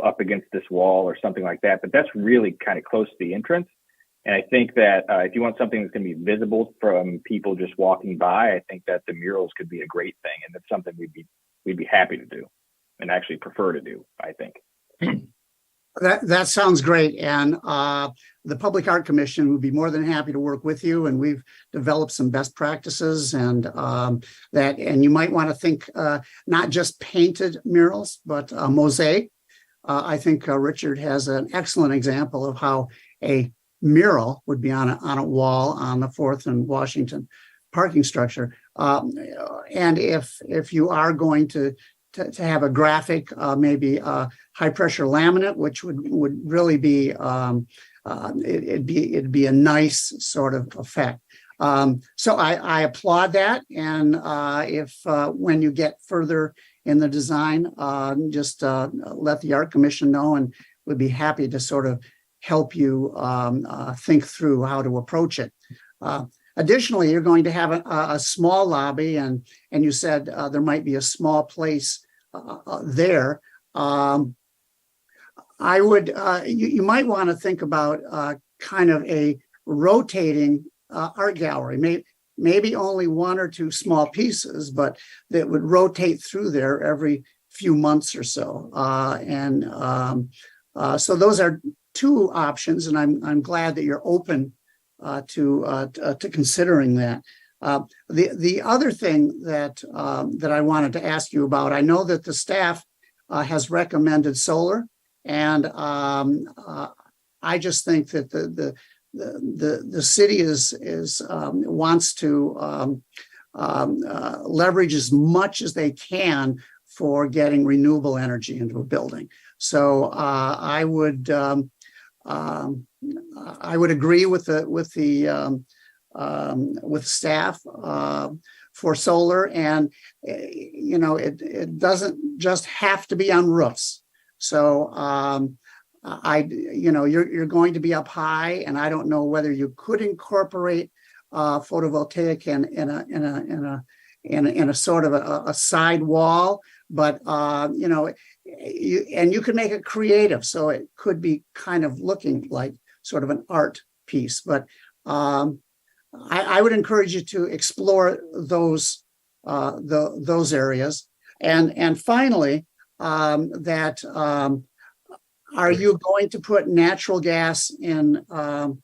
up against this wall or something like that, but that's really kind of close to the entrance. And I think that if you want something that's going to be visible from people just walking by, I think that the murals could be a great thing. And that's something we'd be happy to do and actually prefer to do, I think. That sounds great. And the Public Art Commission would be more than happy to work with you. And we've developed some best practices and you might want to think not just painted murals, but mosaic. I think Richard has an excellent example of how a mural would be on a wall on the 4th and Washington parking structure. And if you are going to have a graphic, maybe high pressure laminate, which would really be it'd be a nice sort of effect. So I applaud that. And if when you get further in the design, just let the Art Commission know, and we'd be happy to sort of help you think through how to approach it. Additionally, you're going to have a small lobby, and you said there might be a small place there. I would, you might want to think about kind of a rotating art gallery, maybe only one or two small pieces, but that would rotate through there every few months or so. So those are two options, and I'm glad that you're open to considering that. The other thing that I wanted to ask you about, I know that the staff has recommended solar, and I just think that the city wants to leverage as much as they can for getting renewable energy into a building. So I would agree with staff for solar, and it doesn't just have to be on roofs. So you're going to be up high, and I don't know whether you could incorporate photovoltaic in a sort of a side wall, but you could make it creative, so it could be kind of looking like sort of an art piece. But I would encourage you to explore those areas. And finally, are you going to put natural gas in the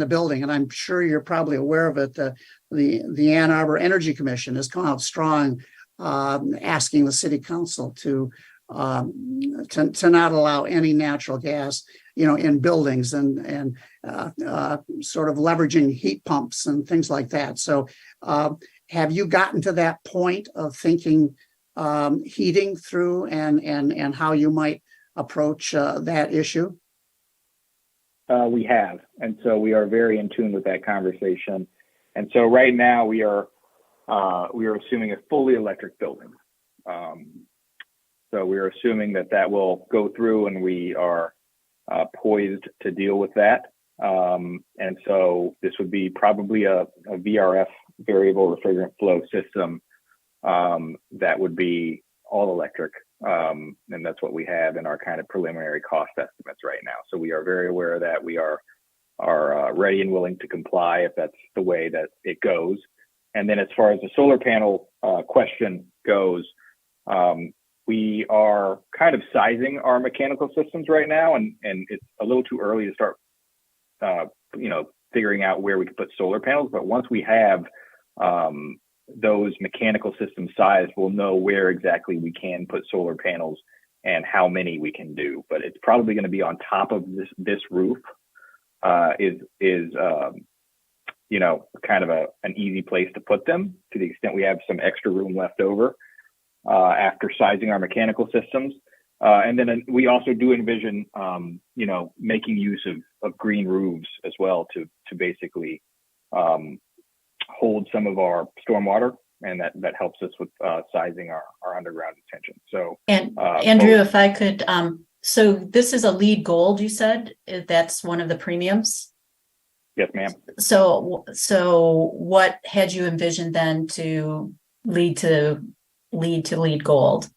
building? And I'm sure you're probably aware of it. The Ann Arbor Energy Commission has come out strong, asking the city council to not allow any natural gas, in buildings, and sort of leveraging heat pumps and things like that. So, have you gotten to that point of thinking heating through and how you might approach that issue? We have, and so we are very in tune with that conversation. And so right now we are assuming a fully electric building. So we are assuming that will go through, and we are poised to deal with that. And so this would be probably a VRF, variable refrigerant flow system, that would be all electric. And that's what we have in our kind of preliminary cost estimates right now. So we are very aware of that. We are ready and willing to comply if that's the way that it goes. And then as far as the solar panel question goes, we are kind of sizing our mechanical systems right now, and it's a little too early to start, figuring out where we can put solar panels. But once we have those mechanical systems sized, we'll know where exactly we can put solar panels and how many we can do. But it's probably going to be on top of this roof. Kind of an easy place to put them, to the extent we have some extra room left over after sizing our mechanical systems. And then we also do envision, making use of green roofs as well to basically hold some of our stormwater, and that helps us with sizing our underground detention. So, and Andrew, if I could, so this is a LEED Gold, you said that's one of the premiums? Yes, ma'am. So what had you envisioned then to lead to LEED Gold?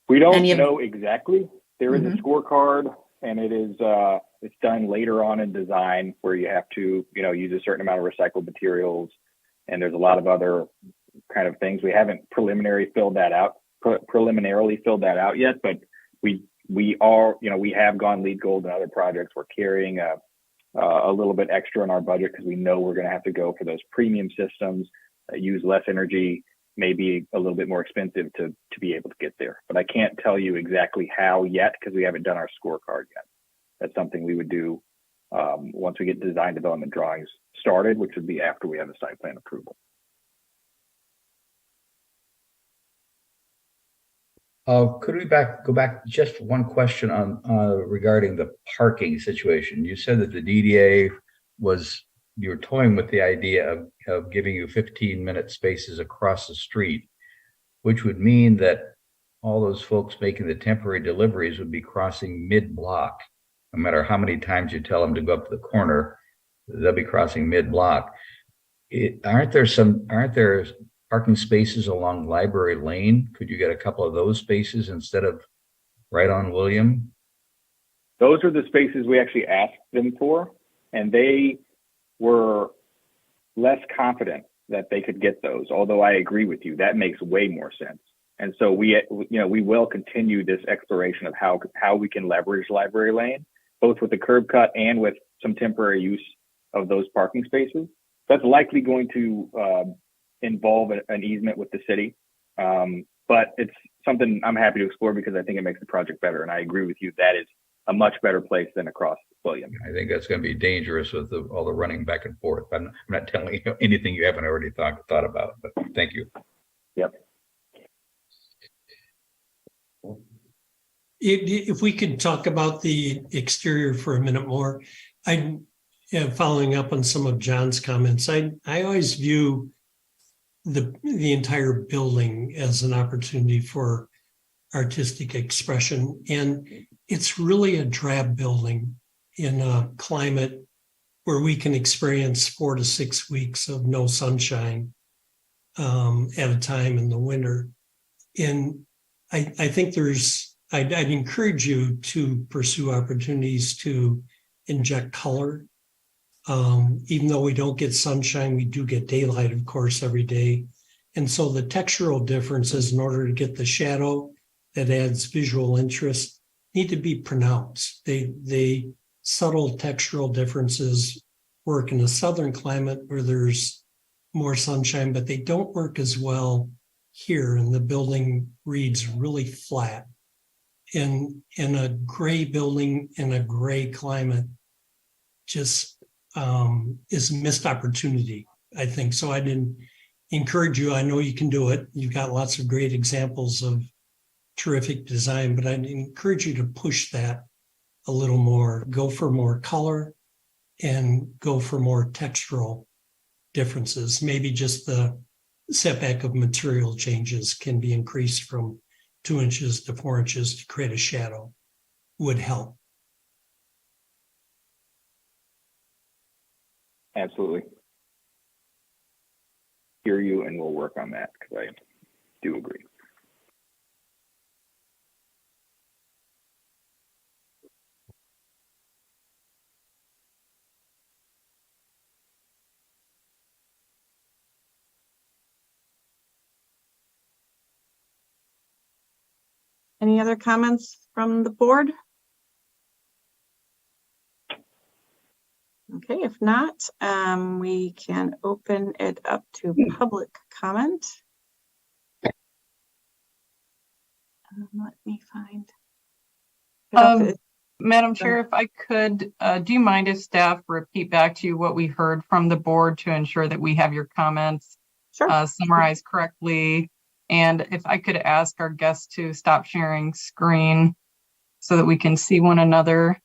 We don't know exactly. There is a scorecard, and it is it's done later on in design, where you have to use a certain amount of recycled materials, and there's a lot of other kind of things. We haven't preliminarily filled that out yet, but we have gone LEED Gold in other projects. We're carrying a little bit extra in our budget because we know we're going to have to go for those premium systems that use less energy, maybe a little bit more expensive to be able to get there. But I can't tell you exactly how yet, because we haven't done our scorecard yet. That's something we would do once we get design development drawings started, which would be after we have the site plan approval. Could we go back just one question on regarding the parking situation? You said that the DDA was you're toying with the idea of giving you 15-minute spaces across the street, which would mean that all those folks making the temporary deliveries would be crossing mid-block. No matter how many times you tell them to go up to the corner, they'll be crossing mid-block. Aren't there parking spaces along Library Lane? Could you get a couple of those spaces instead of right on William? Those are the spaces we actually asked them for, and they were less confident that they could get those. Although I agree with you, that makes way more sense. And so we will continue this exploration of how we can leverage Library Lane, both with the curb cut and with some temporary use of those parking spaces. That's likely going to involve an easement with the city, but it's something I'm happy to explore because I think it makes the project better. And I agree with you, that is a much better place than across William. I think that's going to be dangerous with all the running back and forth. I'm not telling you anything you haven't already thought about, but thank you. Yep. If we could talk about the exterior for a minute more, following up on some of John's comments, I always view the entire building as an opportunity for artistic expression. And it's really a drab building in a climate where we can experience 4 to 6 weeks of no sunshine at a time in the winter. And I think I'd encourage you to pursue opportunities to inject color. Even though we don't get sunshine, we do get daylight, of course, every day. And so the textural differences, in order to get the shadow that adds visual interest, need to be pronounced. They subtle textural differences work in a southern climate where there's more sunshine, but they don't work as well here. And the building reads really flat. In a gray building in a gray climate just is a missed opportunity, I think. So I'd encourage you, I know you can do it. You've got lots of great examples of terrific design, but I'd encourage you to push that a little more. Go for more color and go for more textural differences. Maybe just the setback of material changes can be increased from 2 inches to 4 inches to create a shadow would help. Absolutely. Hear you, and we'll work on that because I do agree. Any other comments from the board? Okay, if not, we can open it up to public comment. Let me find. Madam Chair, if I could, do you mind if staff repeat back to you what we heard from the board to ensure that we have your comments summarized correctly? And if I could ask our guests to stop sharing screen so that we can see one another,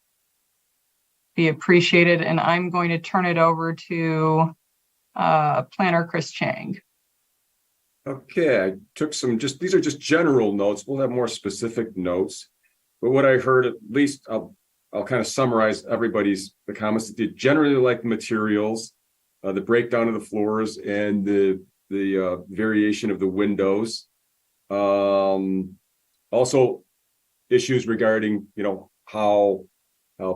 be appreciated. And I'm going to turn it over to planner Chris Chang. Okay, I took these are just general notes. We'll have more specific notes. But what I heard, at least I'll kind of summarize the comments that did generally like the materials, the breakdown of the floors, and the variation of the windows. Also issues regarding, how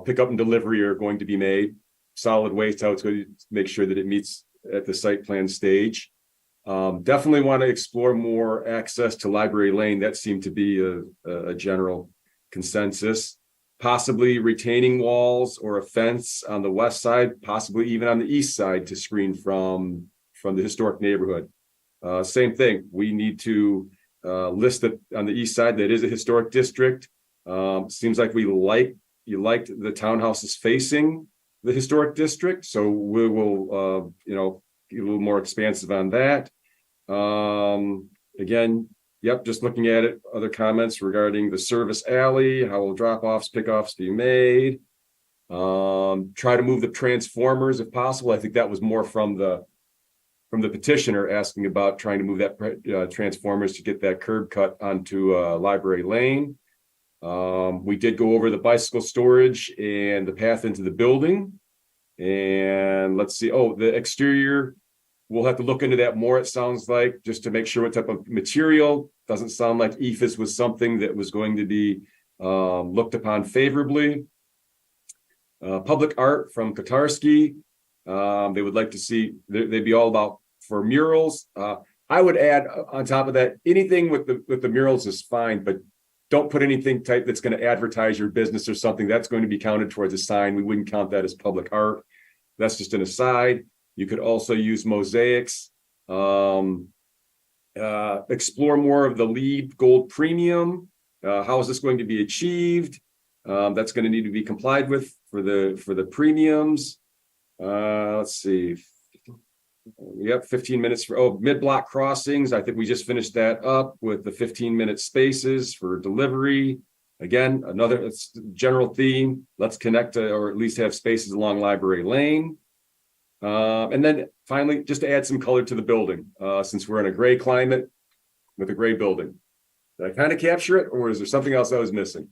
pickup and delivery are going to be made, solid waste, how it's going to make sure that it meets at the site plan stage. Definitely want to explore more access to Library Lane. That seemed to be a general consensus. Possibly retaining walls or a fence on the west side, possibly even on the east side to screen from the historic neighborhood. Same thing. We need to list that on the east side that is a historic district. Seems like you liked the townhouses facing the historic district, so we will get a little more expansive on that. Again, yep, just looking at it, other comments regarding the service alley, how will drop-offs, pickoffs be made? Try to move the transformers if possible. I think that was more from the petitioner asking about trying to move that transformers to get that curb cut onto Library Lane. We did go over the bicycle storage and the path into the building. And let's see, the exterior, we'll have to look into that more, it sounds like, just to make sure what type of material. Doesn't sound like EFS was something that was going to be looked upon favorably. Public art from Kotarski. They would like to see, they'd be all about for murals. I would add on top of that, anything with the murals is fine, but don't put anything type that's going to advertise your business or something that's going to be counted towards a sign. We wouldn't count that as public art. That's just an aside. You could also use mosaics. Explore more of the LEED Gold Premium. How is this going to be achieved? That's going to need to be complied with for the premiums. Let's see. Yep, 15 minutes for mid-block crossings. I think we just finished that up with the 15-minute spaces for delivery. Again, another general theme. Let's connect to, or at least have spaces along Library Lane. And then finally, just to add some color to the building, since we're in a gray climate with a gray building. Did I kind of capture it, or is there something else I was missing?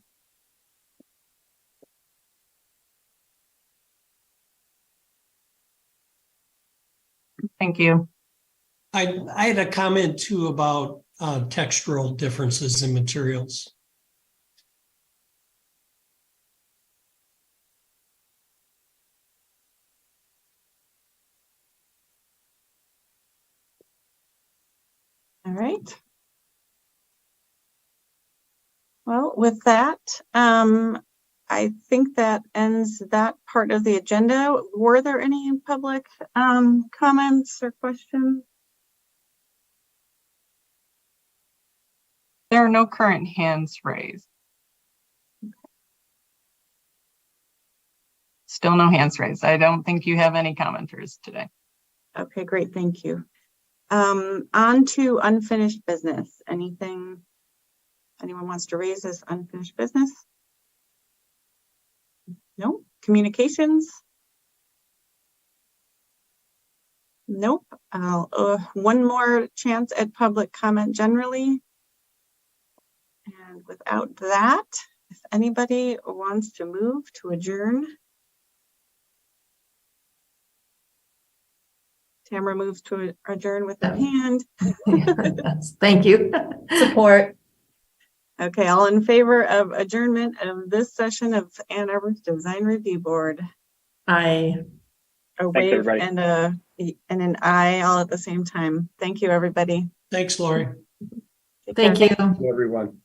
Thank you. I had a comment too about textural differences in materials. All right. Well, with that, I think that ends that part of the agenda. Were there any public comments or questions? There are no current hands raised. Still no hands raised. I don't think you have any commenters today. Okay, great. Thank you. On to unfinished business. Anything anyone wants to raise as unfinished business? No. Communications? Nope. One more chance at public comment generally. And without that, if anybody wants to move to adjourn. Tamara moves to adjourn with her hand. Thank you. Support. Okay, all in favor of adjournment of this session of Ann Arbor Design Review Board? Aye. A wave and an aye all at the same time. Thank you, everybody. Thanks, Lori. Take Thank care. you. Everyone.